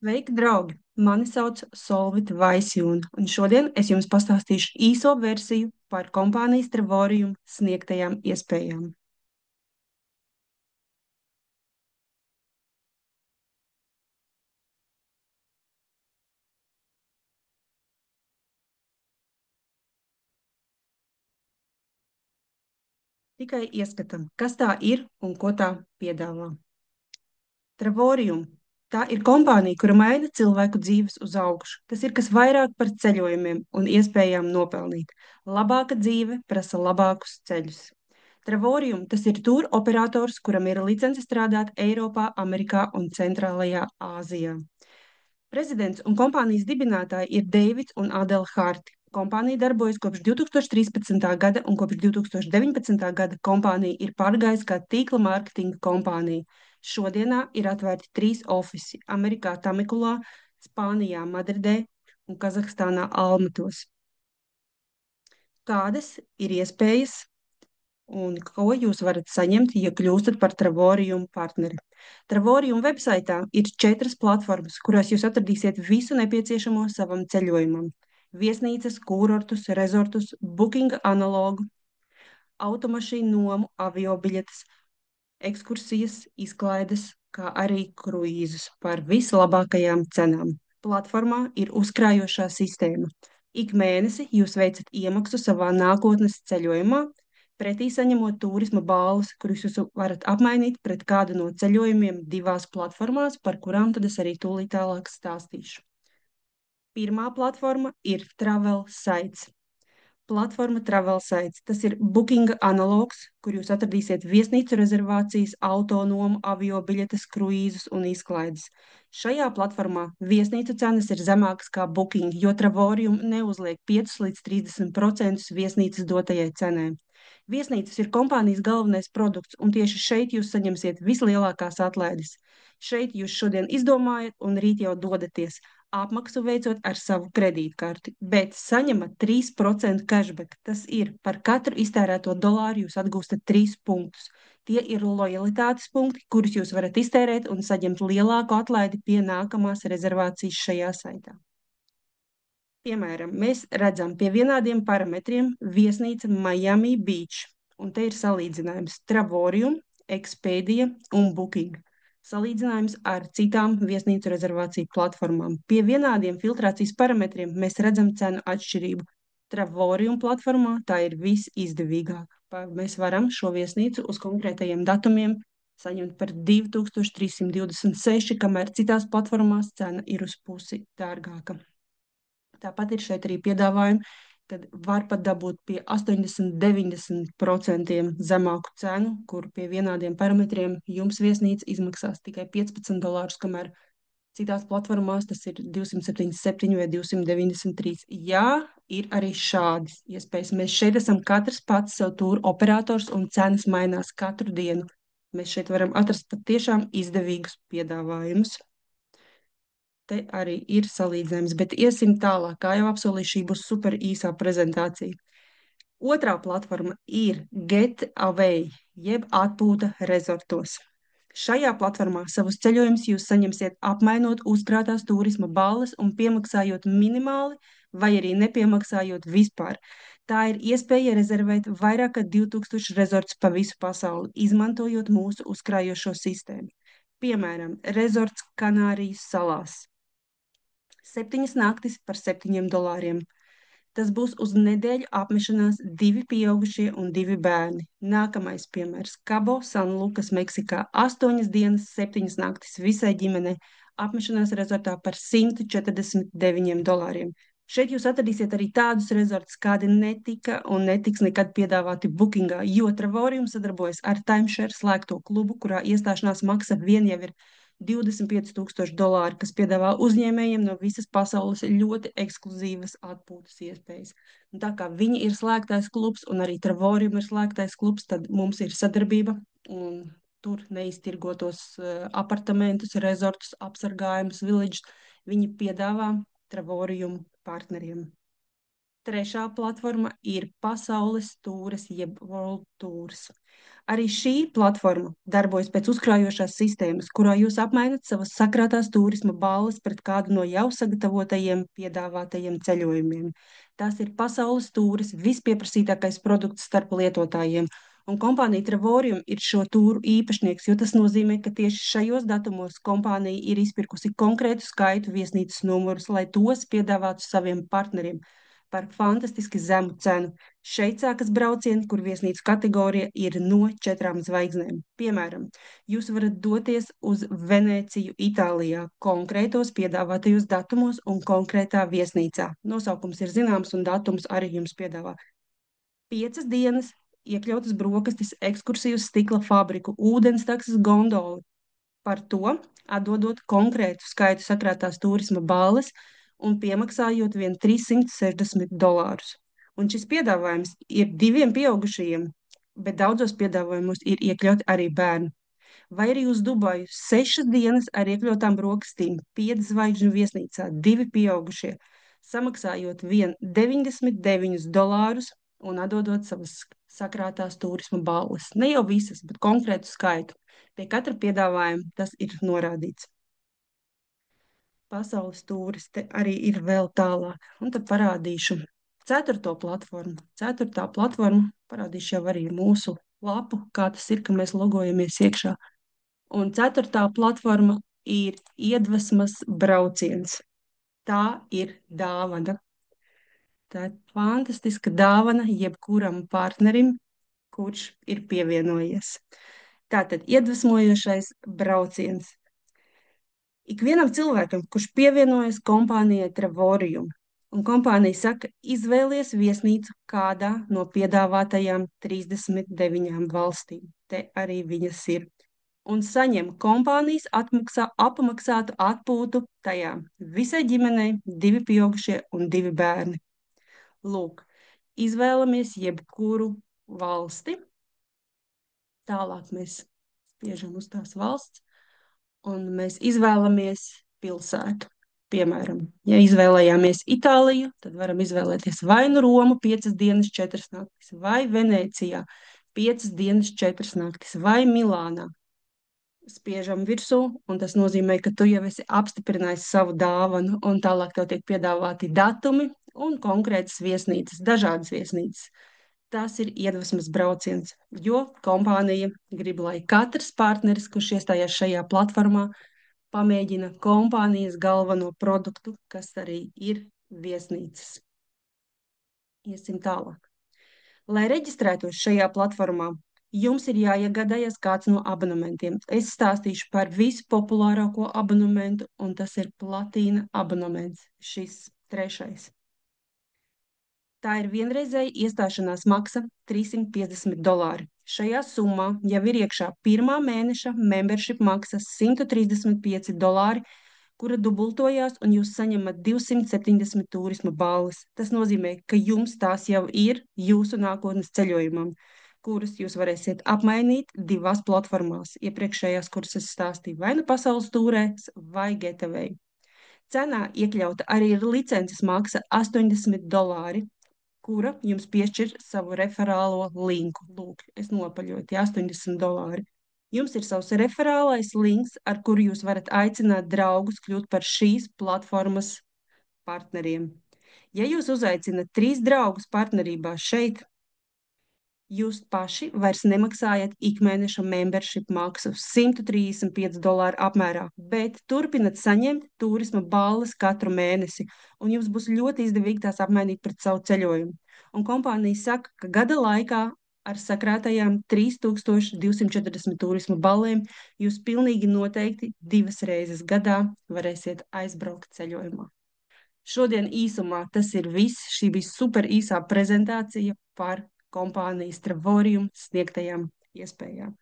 Sveiki, draugi! Mani sauc Solvita Vaisjūna, un šodien es jums pastāstīšu īso versiju par kompānijas Trevorium sniegtajām iespējām. Tikai ieskatam, kas tā ir un ko tā piedāvā. Trevorium. Tā ir kompānija, kura maina cilvēku dzīves uz augšu. Tas ir kas vairāk par ceļojumiem un iespējām nopelnīt. Labāka dzīve prasa labākus ceļus. Trevorium tas ir tur operators, kuram ir licence strādāt Eiropā, Amerikā un Centrālajā Āzijā. Prezidents un kompānijas dibinātāji ir Deivids un Adela Hārti. Kompānija darbojas kopš 2013. gada, un kopš 2019. gada kompānija ir pārgājusi kā tīkla mārketinga kompānija. Šodienā ir atvērti 3 ofisi - Amerikā Tamikulā, Spānijā Madridē un Kazahstānā Almatos. Kādas ir iespējas un ko jūs varat saņemt, ja kļūstat par Trevorium partneri? Trevorium websaitā ir 4 platformas, kurās jūs atradīsiet visu nepieciešamo savam ceļojumam. Viesnīcas, kūrortus, rezortus, bookinga analogu, automašīnu nomu, aviobiļetes, ekskursijas, izklaides, kā arī kruīzus par vislabākajām cenām. Platformā ir uzkrājošā sistēma. Ik mēnesi jūs veicat iemaksu savā nākotnes ceļojumā, pretī saņemot turisma balvas, kurus jūs varat apmainīt pret kādu no ceļojumiem 2 platformās, par kurām tad es arī tūlīt tālāk stāstīšu. Pirmā platforma ir Travel Sites. Platforma Travel Sites. Tas ir bookinga analogs, kur jūs atradīsiet viesnīcu rezervācijas, autonomu, avio biļetes, kruīzus un izklaides. Šajā platformā viesnīcu cenas ir zemākas kā booking, jo Trevorium neuzliek 5 līdz 30% viesnīcas dotajai cenai. Viesnīcas ir kompānijas galvenais produkts, un tieši šeit jūs saņemsiet vislielākās atlaides. Šeit jūs šodien izdomājat un rīt jau dodaties, apmaksu veicot ar savu kredītkarti, bet saņemat 3% cashback. Tas ir par katru iztērēto dolāru jūs atgūstat 3 punktus. Tie ir lojalitātes punkti, kurus jūs varat iztērēt un saņemt lielāku atlaidi pie nākamās rezervācijas šajā saitā. Piemēram, mēs redzam pie vienādiem parametriem viesnīca Miami Beach, un te ir salīdzinājums Trevorium, Expedia un Booking. Salīdzinājums ar citām viesnīcu rezervāciju platformām. Pie vienādiem filtrācijas parametriem mēs redzam cenu atšķirību. Trevorium platformā tā ir visizdevīgāka. Mēs varam šo viesnīcu uz konkrētajiem datumiem saņemt par 2326, kamēr citās platformās cena ir uz pusi dārgāka. Tāpat ir šeit arī piedāvājumi, kad var pat dabūt pie 80–90% zemāku cenu, kur pie vienādiem parametriem jums viesnīca izmaksās tikai $15, kamēr citās platformās tas ir 277 vai 293. Jā, ir arī šādas iespējas. Mēs šeit esam katrs pats sev tūru operators un cenas mainās katru dienu. Mēs šeit varam atrast patiešām izdevīgus piedāvājumus. Te arī ir salīdzinājums, bet iesim tālāk. Kā jau apsolīju, šī būs super īsā prezentācija. Otrā platforma ir Getaway, jeb atpūta rezortos. Šajā platformā savus ceļojumus jūs saņemsiet apmainot uzkrātās turisma balles un piemaksājot minimāli vai arī nepiemaksājot vispār. Tā ir iespēja rezervēt vairāk kā 2000 rezortus pa visu pasauli, izmantojot mūsu uzkrājošo sistēmu. Piemēram, rezorts Kanārijas salās. 7 naktis par $7. Tas būs uz nedēļu apmešanās 2 pieaugušie un 2 bērni. Nākamais piemērs - Cabo San Lucas, Meksikā. 8 dienas, 7 naktis visai ģimenei. Apmešanās rezortā par $149. Šeit jūs atradīsiet arī tādus rezortus, kādi netika un netiks nekad piedāvāti bookingā, jo Trevorium sadarbojas ar Timeshare slēgto klubu, kurā iestāšanās maksa vien jau ir $25,000, kas piedāvā uzņēmējiem no visas pasaules ļoti ekskluzīvas atpūtas iespējas. Un tā kā viņi ir slēgtais klubs un arī Trevorium ir slēgtais klubs, tad mums ir sadarbība un tur neiztirgotos apartamentus, rezortus, apsargājumus, villages viņi piedāvā Trevorium partneriem. Trešā platforma ir pasaules tūres, jeb World Tours. Arī šī platforma darbojas pēc uzkrājošās sistēmas, kurā jūs apmainat savas sakrātās turisma balles pret kādu no jau sagatavotajiem piedāvātajiem ceļojumiem. Tas ir pasaules tūris, vispieprasītākais produkts starp lietotājiem, un kompānija Travorium ir šo tūru īpašnieks, jo tas nozīmē, ka tieši šajos datumos kompānija ir izpirkusi konkrētu skaitu viesnīcas numurus, lai tos piedāvātu saviem partneriem par fantastiski zemu cenu. Šeit sākas braucieni, kur viesnīcu kategorija ir no 4 zvaigznēm. Piemēram, jūs varat doties uz Venēciju, Itālijā, konkrētos piedāvātajos datumos un konkrētā viesnīcā. Nosaukums ir zināms un datums arī jums piedāvā. 5 dienas, iekļautas brokastis, ekskursiju uz stikla fabriku, ūdenstaksas gondoli. Par to atdodot konkrētu skaitu sakrātās turisma balles un piemaksājot vien $360. Un šis piedāvājums ir 2 pieaugušajiem, bet daudzos piedāvājumos ir iekļauti arī bērni. Vai arī uz Dubaju 6 dienas ar iekļautām brokastīm, 5 zvaigžņu viesnīcā, 2 pieaugušie, samaksājot vien $99 un atdodot savas sakrātās turisma balles. Ne jau visas, bet konkrētu skaitu. Pie katra piedāvājuma tas ir norādīts. Pasaules tūris te arī ir vēl tālāk. Un tad parādīšu 4. platformu. 4. platforma parādīšu jau arī mūsu lapu, kā tas ir, ka mēs logojamies iekšā. Un 4. platforma ir iedvesmas brauciens. Tā ir dāvana. Tā ir fantastiska dāvana jebkuram partnerim, kurš ir pievienojies. Tātad iedvesmojošais brauciens. Ikvienam cilvēkam, kurš pievienojas kompānijai Travorium, un kompānija saka, izvēlies viesnīcu kādā no piedāvātajām 39 valstīm. Te arī viņas ir. Un saņem kompānijas apmaksātu atpūtu tajā visai ģimenei, 2 pieaugušie un 2 bērni. Lūk, izvēlamies jebkuru valsti. Tālāk mēs spiežam uz tās valsts, un mēs izvēlamies pilsētu. Piemēram, ja izvēlējāmies Itāliju, tad varam izvēlēties vai nu Romu 5 dienas 4 naktis, vai Venēcijā 5 dienas 4 naktis, vai Milānā. Spiežam virsū, un tas nozīmē, ka tu jau esi apstiprinājis savu dāvanu, un tālāk tev tiek piedāvāti datumi un konkrētas viesnīcas, dažādas viesnīcas. Tas ir iedvesmas brauciens, jo kompānija grib, lai katrs partneris, kurš iestājās šajā platformā, pamēģina kompānijas galveno produktu, kas arī ir viesnīcas. Iesim tālāk. Lai reģistrētos šajā platformā, jums ir jāiegādājas kāds no abonementiem. Es stāstīšu par vispopulārāko abonementu, un tas ir platīna abonements, šis 3. Tā ir vienreizēja iestāšanās maksa $350. Šajā summā jau ir iekšā 1. mēneša membership maksa $135, kura dubultojās, un jūs saņemat 270 turisma balles. Tas nozīmē, ka jums tās jau ir jūsu nākotnes ceļojumam, kuras jūs varēsiet apmainīt 2 platformās. Iepriekšējās, kuras es stāstīju, vai nu pasaules tūrēs, vai Getaway. Cenā iekļauta arī ir licences maksa $80, kura jums piešķir savu referālo linku. Lūk, es nopaļoju tie $80. Jums ir savs referālais links, ar kuru jūs varat aicināt draugus kļūt par šīs platformas partneriem. Ja jūs uzaicinat 3 draugus partnerībā šeit, jūs paši vairs nemaksājat ikmēneša membership maksu $135 apmērā, bet turpinat saņemt turisma balles katru mēnesi, un jums būs ļoti izdevīgi tās apmainīt pret savu ceļojumu. Un kompānija saka, ka gada laikā ar sakrātajām 3240 turisma ballēm jūs pilnīgi noteikti 2 reizes gadā varēsiet aizbraukt ceļojumā. Šodien īsumā tas ir viss. Šī bija super īsā prezentācija par kompānijas Travorium sniegtajām iespējām.